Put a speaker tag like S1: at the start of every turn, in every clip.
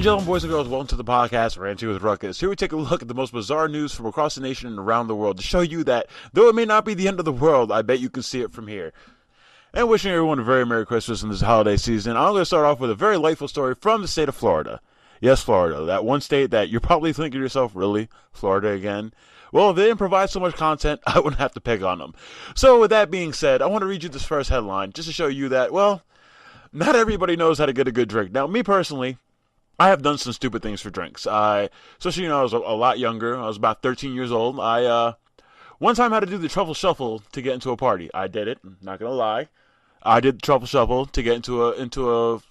S1: gentlemen, boys and girls, welcome to the podcast, Ranting with Ruckus. Here we take a look at the most bizarre news from across the nation and around the world to show you that, though it may not be the end of the world, I bet you can see it from here. And wishing everyone a very Merry Christmas in this holiday season, I'm going to start off with a very delightful story from the state of Florida. Yes, Florida, that one state that you're probably thinking to yourself, really? Florida again? Well, if they didn't provide so much content, I wouldn't have to pick on them. So with that being said, I want to read you this first headline just to show you that, well, not everybody knows how to get a good drink. Now, me personally, I have done some stupid things for drinks. Especially, I was a lot younger. I was about 13 years old. I one time had to do the truffle shuffle to get into a party. I did it. I'm not gonna lie. I did the truffle shuffle to get into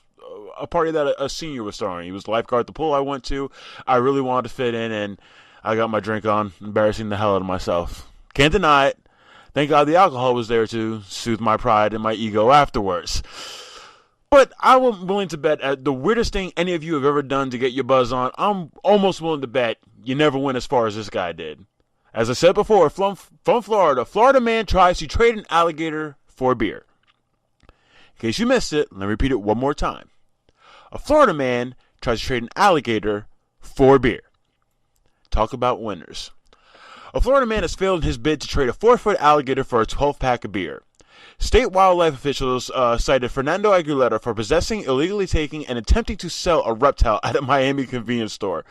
S1: a party that a senior was throwing. He was the lifeguard at the pool I went to. I really wanted to fit in, and I got my drink on, embarrassing the hell out of myself. Can't deny it. Thank God the alcohol was there to soothe my pride and my ego afterwards. But I'm willing to bet at the weirdest thing any of you have ever done to get your buzz on, I'm almost willing to bet you never went as far as this guy did. As I said before, from Florida, Florida man tries to trade an alligator for beer. In case you missed it, let me repeat it one more time. A Florida man tries to trade an alligator for beer. Talk about winners. A Florida man has failed in his bid to trade a 4-foot alligator for a 12-pack of beer. State wildlife officials cited Fernando Aguilera for possessing, illegally taking, and attempting to sell a reptile at a Miami convenience store.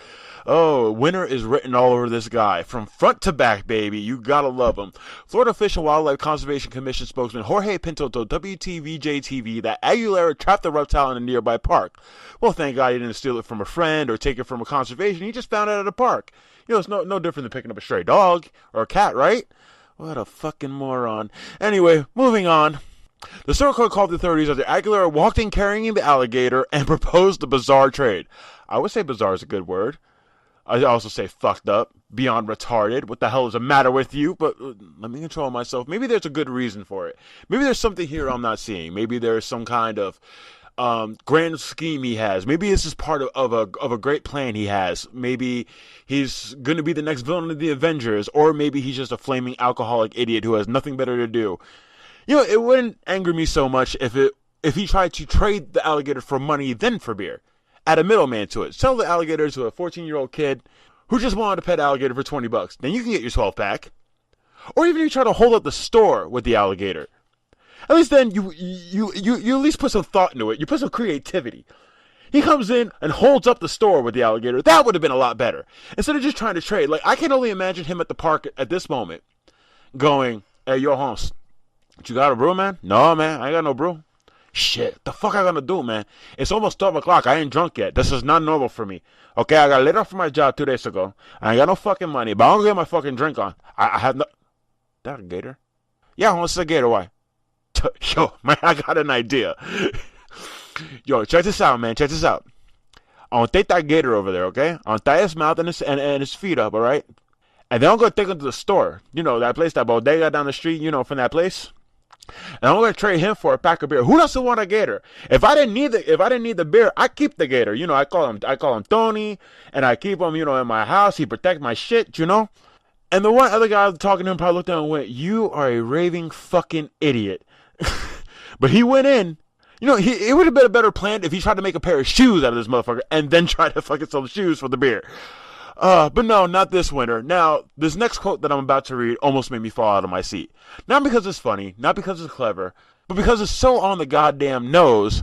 S1: Oh, winner is written all over this guy. From front to back, baby. You gotta love him. Florida Fish and Wildlife Conservation Commission spokesman Jorge Pinto told WTVJ-TV that Aguilera trapped the reptile in a nearby park. Well, thank God he didn't steal it from a friend or take it from a conservation. He just found it at a park. It's no different than picking up a stray dog or a cat, right? What a fucking moron. Anyway, moving on. The circle called the authorities after Aguilera walked in carrying the alligator and proposed the bizarre trade. I would say bizarre is a good word. I also say fucked up, beyond retarded. What the hell is the matter with you? But let me control myself. Maybe there's a good reason for it. Maybe there's something here I'm not seeing. Maybe there's some kind of grand scheme he has. Maybe this is part of a great plan he has. Maybe he's going to be the next villain of the Avengers, or maybe he's just a flaming alcoholic idiot who has nothing better to do. It wouldn't anger me so much if he tried to trade the alligator for money then for beer. Add a middleman to it. Sell the alligator to a 14-year-old kid who just wanted to pet alligator for $20. Then you can get your 12-pack. Or even if you try to hold up the store with the alligator. At least then you at least put some thought into it. You put some creativity. He comes in and holds up the store with the alligator. That would have been a lot better. Instead of just trying to trade. Like, I can only imagine him at the park at this moment going, "Hey, yo, Holmes, you got a brew, man?" "No, man, I ain't got no brew." "Shit, the fuck I gonna do, man? It's almost 12 o'clock. I ain't drunk yet. This is not normal for me. Okay, I got laid off from my job 2 days ago. I ain't got no fucking money, but I'm gonna get my fucking drink on. I have no..." "That a gator?" "Yeah, Holmes, it's a gator. Why?" "Yo, man, I got an idea." "Yo, check this out, man. Check this out. I'm going to take that gator over there, okay? I'm going to tie his mouth and his feet up, all right? And then I'm going to take him to the store. That place, that bodega down the street, from that place. And I'm going to trade him for a pack of beer. Who doesn't want a gator? If I didn't need the beer, I keep the gator. I call him Tony, and I keep him, in my house. He protects my shit, And the one other guy talking to him probably looked at him and went, "You are a raving fucking idiot." But he went in. It would have been a better plan if he tried to make a pair of shoes out of this motherfucker and then tried to fucking sell the shoes for the beer. But no, not this winter. Now, this next quote that I'm about to read almost made me fall out of my seat. Not because it's funny, not because it's clever, but because it's so on the goddamn nose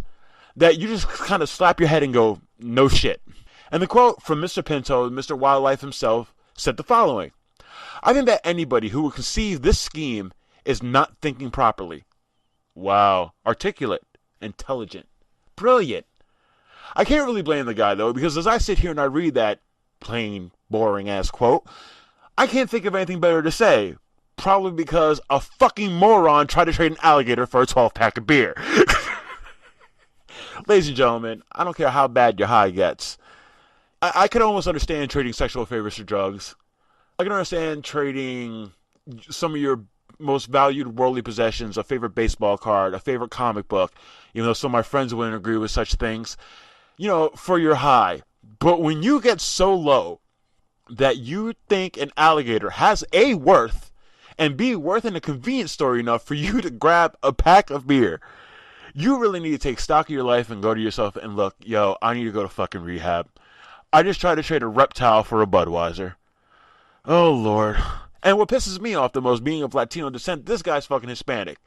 S1: that you just kind of slap your head and go, "No shit." And the quote from Mr. Pinto, Mr. Wildlife himself, said the following: "I think that anybody who would conceive this scheme is not thinking properly." Wow. Articulate. Intelligent. Brilliant. I can't really blame the guy, though, because as I sit here and I read that plain, boring-ass quote, I can't think of anything better to say. Probably because a fucking moron tried to trade an alligator for a 12-pack of beer. Ladies and gentlemen, I don't care how bad your high gets. I could almost understand trading sexual favors for drugs. I can understand trading some of your most valued worldly possessions, a favorite baseball card, a favorite comic book, even though some of my friends wouldn't agree with such things, for your high. But when you get so low that you think an alligator has A, worth, and B, worth in a convenience store enough for you to grab a pack of beer, you really need to take stock of your life and go to yourself and look, yo, I need to go to fucking rehab. I just tried to trade a reptile for a Budweiser. Oh, Lord. And what pisses me off the most, being of Latino descent, this guy's fucking Hispanic.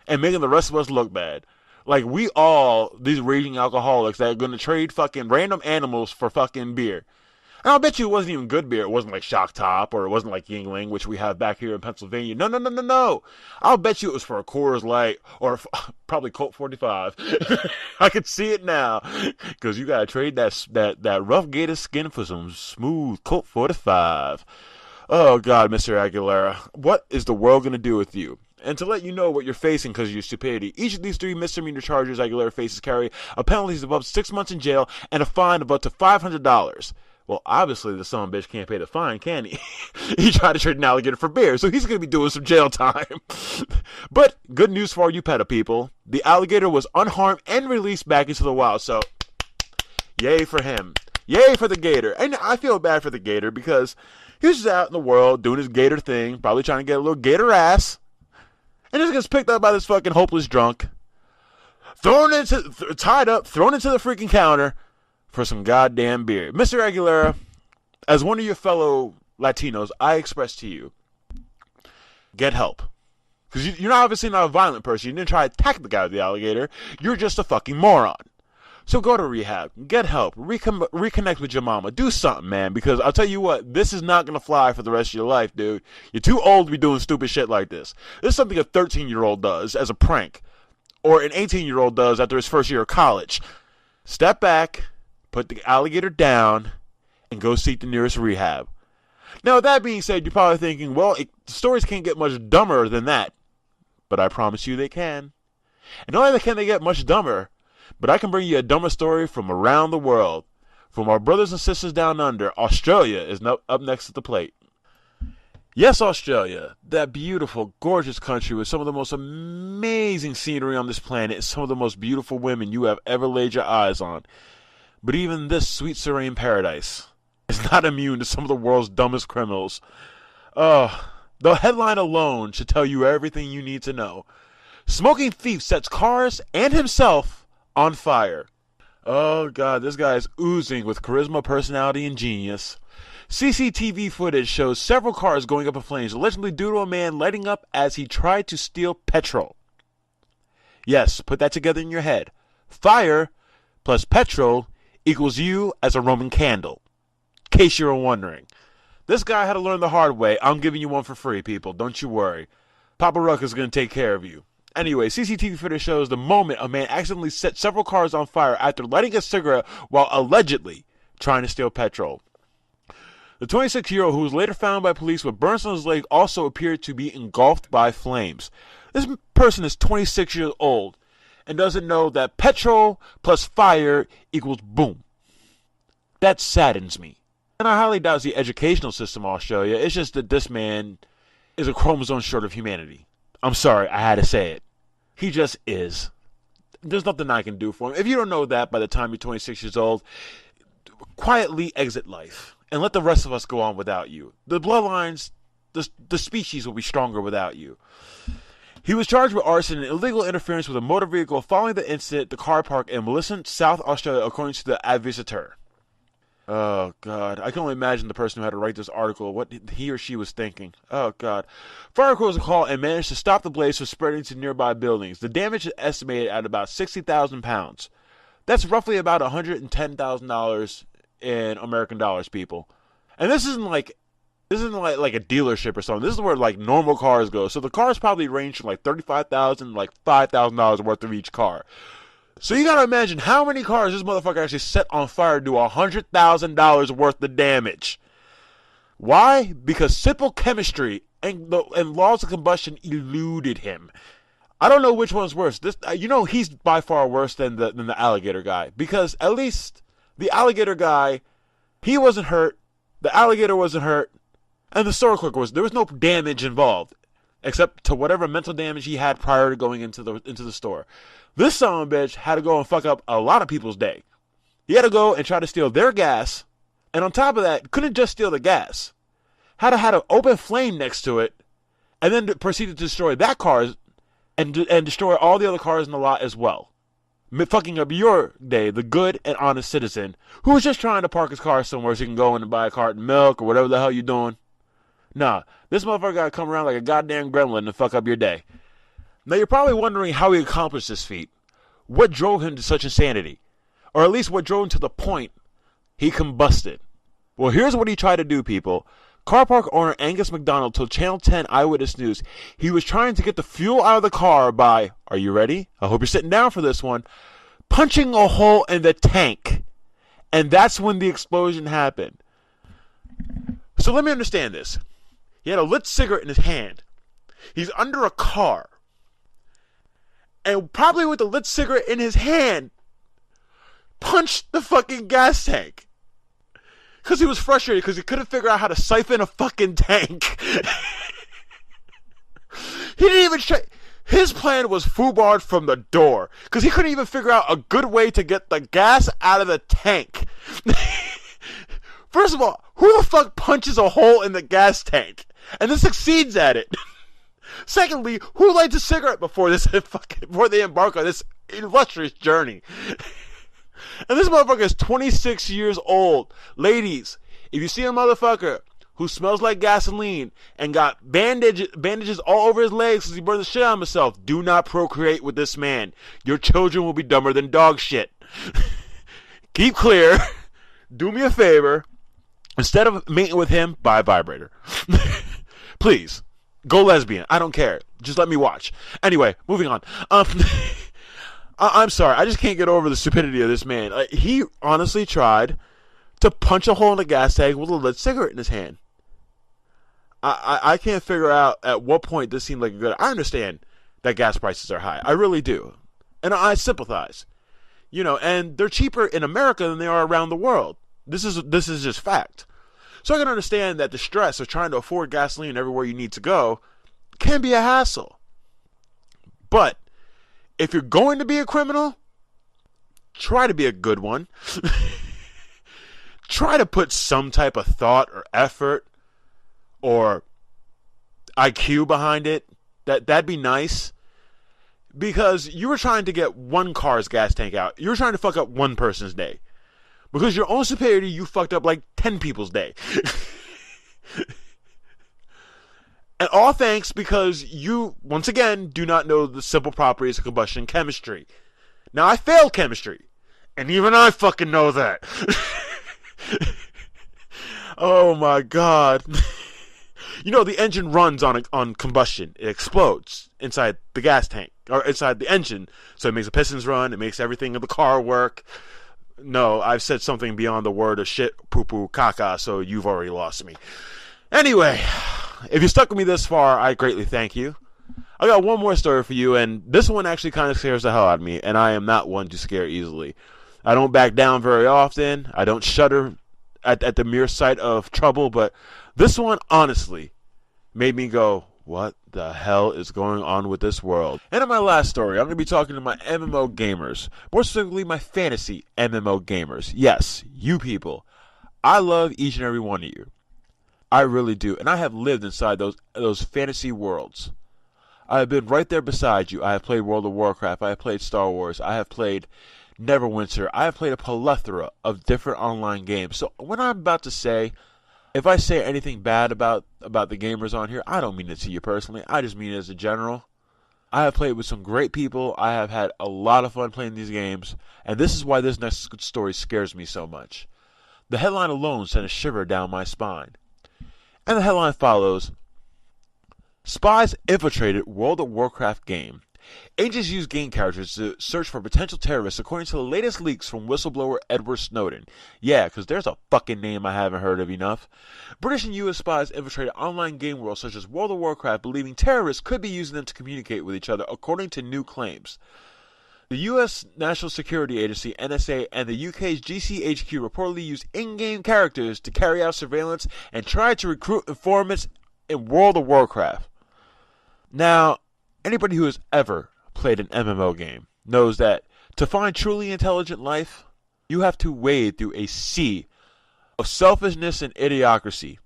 S1: And making the rest of us look bad. Like, we all, these raging alcoholics that are going to trade fucking random animals for fucking beer. And I'll bet you it wasn't even good beer. It wasn't like Shock Top, or it wasn't like Yingling, which we have back here in Pennsylvania. No. I'll bet you it was for a Coors Light, or probably Colt 45. I can see it now. Because you got to trade that rough gator skin for some smooth Colt 45. Oh, God, Mr. Aguilera. What is the world going to do with you? And to let you know what you're facing because of your stupidity, each of these 3 misdemeanor charges Aguilera faces carry a penalty of up to 6 months in jail and a fine of up to $500. Well, obviously, the son of a bitch can't pay the fine, can he? He tried to trade an alligator for beer, so he's going to be doing some jail time. But good news for all you PETA people. The alligator was unharmed and released back into the wild, so yay for him. Yay for the gator. And I feel bad for the gator because he was just out in the world doing his gator thing, probably trying to get a little gator ass. And just gets picked up by this fucking hopeless drunk. Tied up, thrown into the freaking counter for some goddamn beer. Mr. Aguilera, as one of your fellow Latinos, I express to you, get help. Because you're obviously not a violent person. You didn't try to attack the guy with the alligator. You're just a fucking moron. So go to rehab. Get help. Reconnect with your mama. Do something, man. Because I'll tell you what, this is not going to fly for the rest of your life, dude. You're too old to be doing stupid shit like this. This is something a 13-year-old does as a prank. Or an 18-year-old does after his first year of college. Step back, put the alligator down, and go seek the nearest rehab. Now, with that being said, you're probably thinking, well, stories can't get much dumber than that. But I promise you they can. And not only can they get much dumber, but I can bring you a dumber story from around the world. From our brothers and sisters down under, Australia is up next at the plate. Yes, Australia, that beautiful, gorgeous country with some of the most amazing scenery on this planet and some of the most beautiful women you have ever laid your eyes on. But even this sweet, serene paradise is not immune to some of the world's dumbest criminals. The headline alone should tell you everything you need to know. Smoking thief sets cars and himself on fire. Oh, God, this guy is oozing with charisma, personality, and genius. CCTV footage shows several cars going up in flames, allegedly due to a man lighting up as he tried to steal petrol. Yes, put that together in your head. Fire plus petrol equals you as a Roman candle. In case you were wondering. This guy had to learn the hard way. I'm giving you one for free, people. Don't you worry. Papa Ruckus is going to take care of you. Anyway, CCTV footage shows the moment a man accidentally set several cars on fire after lighting a cigarette while allegedly trying to steal petrol. The 26-year-old, who was later found by police with burns on his leg, also appeared to be engulfed by flames. This person is 26 years old and doesn't know that petrol plus fire equals boom. That saddens me. And I highly doubt it's the educational system in Australia. It's just that this man is a chromosome short of humanity. I'm sorry, I had to say it. He just is. There's nothing I can do for him. If you don't know that by the time you're 26 years old, quietly exit life and let the rest of us go on without you. The bloodlines, the species will be stronger without you. He was charged with arson and illegal interference with a motor vehicle following the incident at the car park in Millicent, South Australia, according to the Advertiser. Oh, God. I can only imagine the person who had to write this article, what he or she was thinking. Oh, God. Fire crews were called and managed to stop the blaze from spreading to nearby buildings. The damage is estimated at about 60,000 pounds. That's roughly about $110,000 in American dollars, people. And this isn't like a dealership or something. This is where like normal cars go. So the cars probably range from like $35,000 to like $5,000 worth of each car. So you gotta imagine how many cars this motherfucker actually set on fire to do $100,000 worth of damage. Why? Because simple chemistry and laws of combustion eluded him. I don't know which one's worse. He's by far worse than the alligator guy, because at least the alligator guy, he wasn't hurt, the alligator wasn't hurt, and the store clerk there was no damage involved, except to whatever mental damage he had prior to going into the store. This son of a bitch had to go and fuck up a lot of people's day. He had to go and try to steal their gas, and on top of that, couldn't just steal the gas. Had to have an open flame next to it, and then proceeded to destroy that car and destroy all the other cars in the lot as well. fucking up your day, the good and honest citizen who was just trying to park his car somewhere so he can go in and buy a carton of milk or whatever the hell you're doing. Nah, this motherfucker gotta come around like a goddamn gremlin and fuck up your day. Now you're probably wondering how he accomplished this feat. What drove him to such insanity? Or at least what drove him to the point he combusted. Well, here's what he tried to do, people. Car park owner Angus McDonald told Channel 10 Eyewitness News he was trying to get the fuel out of the car by, are you ready? I hope you're sitting down for this one, punching a hole in the tank. And that's when the explosion happened. So let me understand this. He had a lit cigarette in his hand. He's under a car. And probably with the lit cigarette in his hand, punched the fucking gas tank. Because he was frustrated because he couldn't figure out how to siphon a fucking tank. He didn't even try. His plan was foobarred from the door. Because he couldn't even figure out a good way to get the gas out of the tank. First of all, who the fuck punches a hole in the gas tank? And then succeeds at it. Secondly, who lights a cigarette before they embark on this illustrious journey? And this motherfucker is 26 years old. Ladies, if you see a motherfucker who smells like gasoline and got bandages all over his legs because he burned the shit out of himself, do not procreate with this man. Your children will be dumber than dog shit. Keep clear. Do me a favor. Instead of mating with him, buy a vibrator. Please. Go lesbian. I don't care. Just let me watch. Anyway, moving on. I'm sorry. I just can't get over the stupidity of this man. He honestly tried to punch a hole in the gas tank with a lit cigarette in his hand. I can't figure out at what point this seemed like a good... I understand that gas prices are high. I really do. And I sympathize. And they're cheaper in America than they are around the world. This is just fact. So I can understand that the stress of trying to afford gasoline everywhere you need to go can be a hassle. But if you're going to be a criminal, try to be a good one. Try to put some type of thought or effort or IQ behind it. That'd be nice. Because you were trying to get one car's gas tank out. You were trying to fuck up one person's day. Because your own stupidity, you fucked up like 10 people's day. And all thanks because you, once again, do not know the simple properties of combustion chemistry. Now, I failed chemistry. And even I fucking know that. Oh my god. The engine runs on combustion. It explodes inside the gas tank. Or inside the engine. So it makes the pistons run. It makes everything in the car work. No, I've said something beyond the word of shit, poo-poo, caca, so you've already lost me. Anyway, if you stuck with me this far, I greatly thank you. I got one more story for you, and this one actually kind of scares the hell out of me, and I am not one to scare easily. I don't back down very often. I don't shudder at the mere sight of trouble, but this one, honestly, made me go, what the hell is going on with this world? And in my last story, I'm going to be talking to my MMO gamers. More specifically, my fantasy MMO gamers. Yes, you people. I love each and every one of you. I really do. And I have lived inside those fantasy worlds. I have been right there beside you. I have played World of Warcraft. I have played Star Wars. I have played Neverwinter. I have played a plethora of different online games. So what I'm about to say... if I say anything bad about the gamers on here, I don't mean it to you personally. I just mean it as a general. I have played with some great people. I have had a lot of fun playing these games. And this is why this next story scares me so much. The headline alone sent a shiver down my spine. And the headline follows, Spies infiltrated World of Warcraft game. Agents use game characters to search for potential terrorists according to the latest leaks from whistleblower Edward Snowden. Yeah, because there's a fucking name I haven't heard of enough. British and U.S. spies infiltrated online game worlds such as World of Warcraft, believing terrorists could be using them to communicate with each other, according to new claims. The U.S. National Security Agency, NSA, and the UK's GCHQ reportedly used in-game characters to carry out surveillance and try to recruit informants in World of Warcraft. Now, anybody who has ever played an MMO game knows that to find truly intelligent life, you have to wade through a sea of selfishness and idiocracy.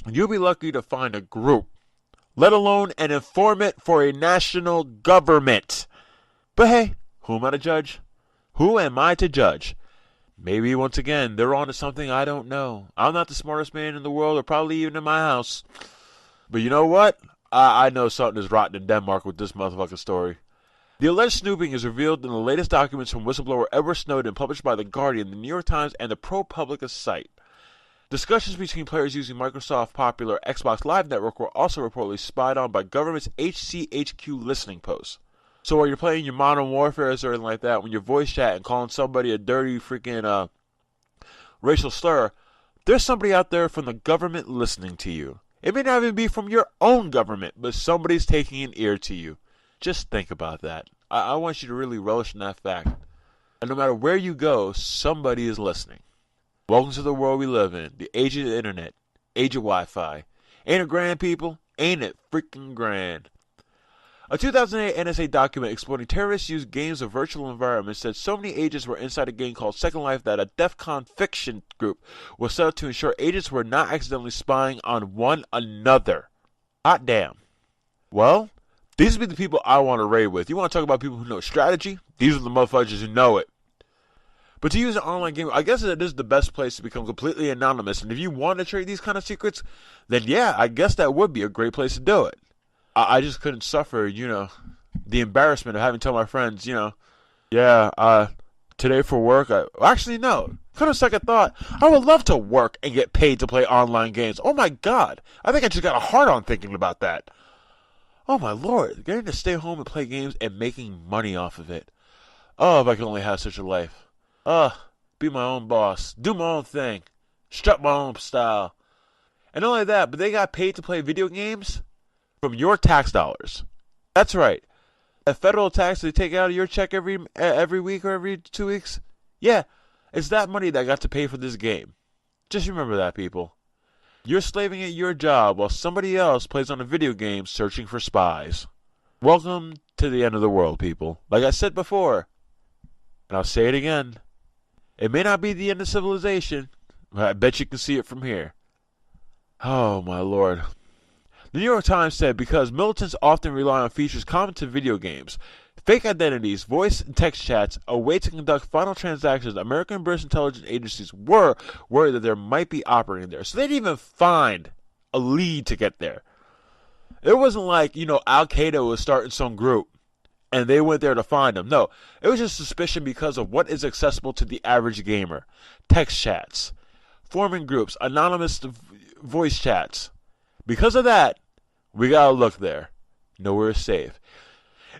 S1: And you'll be lucky to find a group, let alone an informant for a national government. But hey, who am I to judge? Who am I to judge? Maybe once again they're on to something I don't know. I'm not the smartest man in the world, or probably even in my house. But you know what? I know something is rotten in Denmark with this motherfucking story. The alleged snooping is revealed in the latest documents from whistleblower Edward Snowden, published by The Guardian, The New York Times, and the ProPublica site. Discussions between players using Microsoft's popular Xbox Live network were also reportedly spied on by government's HCHQ listening posts. So while you're playing your Modern Warfare or something like that, when you're voice chatting, calling somebody a dirty freaking racial slur, there's somebody out there from the government listening to you. It may not even be from your own government, but somebody's taking an ear to you. Just think about that. I want you to really relish in that fact. And no matter where you go, somebody is listening. Welcome to the world we live in, the age of the internet, age of Wi-Fi. Ain't it grand, people? Ain't it freaking grand? A 2008 NSA document exploring terrorists use games of virtual environments said so many agents were inside a game called Second Life that a DEF CON fiction group was set up to ensure agents were not accidentally spying on one another. Hot damn. Well, these would be the people I want to raid with. You want to talk about people who know strategy? These are the motherfuckers who know it. But to use an online game, I guess it is the best place to become completely anonymous. And if you want to trade these kind of secrets, then yeah, I guess that would be a great place to do it. I just couldn't suffer, the embarrassment of having to tell my friends, today for work, actually, no. Kind of second thought, I would love to work and get paid to play online games. Oh my God. I think I just got a heart on thinking about that. Oh my Lord. Getting to stay home and play games and making money off of it. Oh, if I could only have such a life. Be my own boss. Do my own thing. Strut my own style. And not only that, but they got paid to play video games from your tax dollars. That's right. A federal tax they take out of your check every week or every 2 weeks. Yeah, it's that money that got to pay for this game. Just remember that, people. You're slaving at your job while somebody else plays on a video game searching for spies. Welcome to the end of the world, people. Like I said before, and I'll say it again, it may not be the end of civilization, but I bet you can see it from here. Oh, my Lord. The New York Times said because militants often rely on features common to video games, fake identities, voice and text chats, a way to conduct final transactions, American and British intelligence agencies were worried that there might be operating there. So they didn't even find a lead to get there. It wasn't like, Al-Qaeda was starting some group and they went there to find them. No, it was just suspicion because of what is accessible to the average gamer. Text chats, forming groups, anonymous voice chats. Because of that, we gotta look there. Nowhere is safe.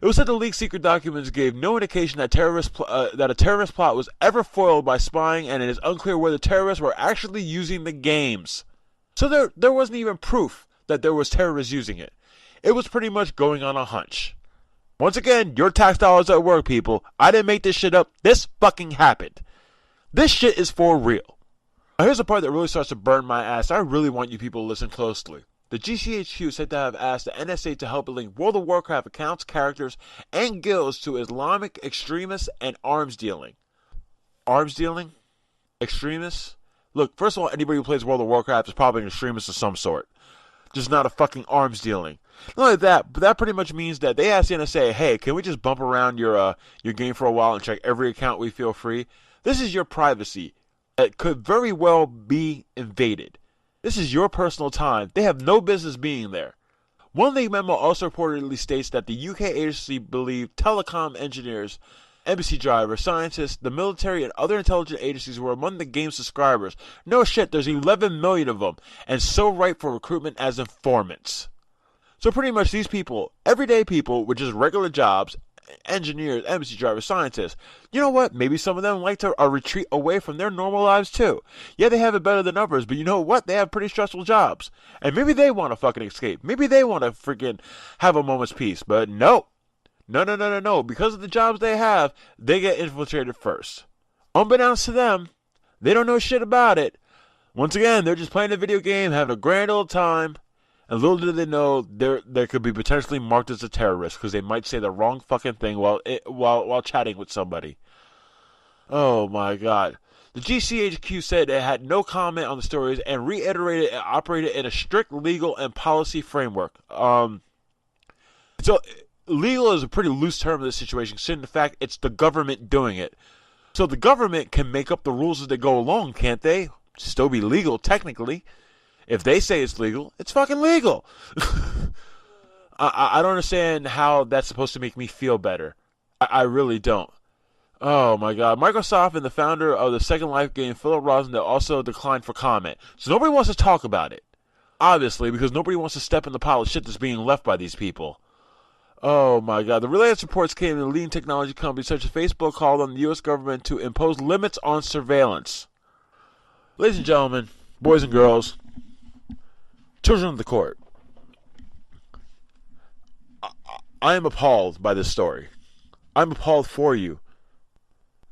S1: It was said the leaked secret documents gave no indication that a terrorist plot was ever foiled by spying, and it is unclear whether terrorists were actually using the games. So there wasn't even proof that there was terrorists using it. It was pretty much going on a hunch. Once again, your tax dollars at work, people. I didn't make this shit up. This fucking happened. This shit is for real. Now here's the part that really starts to burn my ass. I really want you people to listen closely. The GCHQ is said to have asked the NSA to help link World of Warcraft accounts, characters, and guilds to Islamic extremists and arms dealing. Arms dealing? Extremists? Look, first of all, anybody who plays World of Warcraft is probably an extremist of some sort. Just not a fucking arms dealing. Not only that, but that pretty much means that they asked the NSA, hey, can we just bump around your game for a while and check every account we feel free? This is your privacy that could very well be invaded. This is your personal time. They have no business being there. One leaked memo also reportedly states that the UK agency believed telecom engineers, embassy drivers, scientists, the military, and other intelligence agencies were among the game's subscribers. No shit, there's 11 million of them, and so ripe for recruitment as informants. So pretty much these people, everyday people with just regular jobs, engineers, embassy drivers, scientists, you know what? Maybe some of them like to retreat away from their normal lives too. Yeah, they have it better than others, but you know what? They have pretty stressful jobs. And maybe they want to fucking escape. Maybe they want to freaking have a moment's peace. But no. No. Because of the jobs they have, they get infiltrated first. Unbeknownst to them, they don't know shit about it. Once again, they're just playing a video game, having a grand old time. And little did they know they could be potentially marked as a terrorist because they might say the wrong fucking thing while chatting with somebody. Oh my God. The GCHQ said it had no comment on the stories and reiterated it operated in a strict legal and policy framework. So legal is a pretty loose term in this situation, considering the fact it's the government doing it. So the government can make up the rules as they go along, can't they? Still be legal, technically. If they say it's legal, it's fucking legal. I don't understand how that's supposed to make me feel better. I really don't. Oh my god. Microsoft and the founder of the Second Life game, Philip Rosendale, also declined for comment. So nobody wants to talk about it. Obviously, because nobody wants to step in the pile of shit that's being left by these people. Oh my god. The related reports came in leading technology companies such as Facebook called on the U.S. government to impose limits on surveillance. Ladies and gentlemen, boys and girls, children of the court, I am appalled by this story. I'm appalled for you.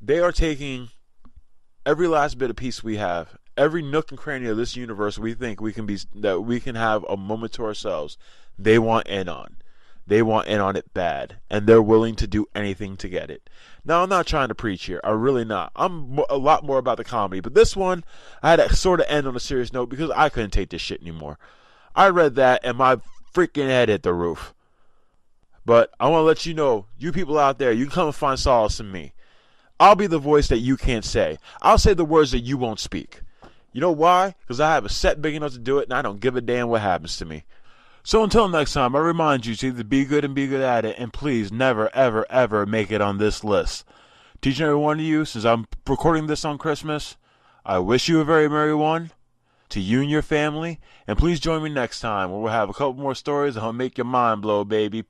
S1: They are taking every last bit of peace we have, every nook and cranny of this universe we think that we can have a moment to ourselves. They want in on. They want in on it bad, and they're willing to do anything to get it. Now, I'm not trying to preach here. I'm really not. I'm a lot more about the comedy, but this one, I had to sort of end on a serious note because I couldn't take this shit anymore. I read that, and my freaking head hit the roof. But I want to let you know, you people out there, you can come and find solace in me. I'll be the voice that you can't say. I'll say the words that you won't speak. You know why? Because I have a set big enough to do it, and I don't give a damn what happens to me. So until next time, I remind you to either be good and be good at it, and please never, ever, ever make it on this list. To each and every one of you, since I'm recording this on Christmas, I wish you a very merry one, to you and your family, and please join me next time where we'll have a couple more stories that'll make your mind blow, baby.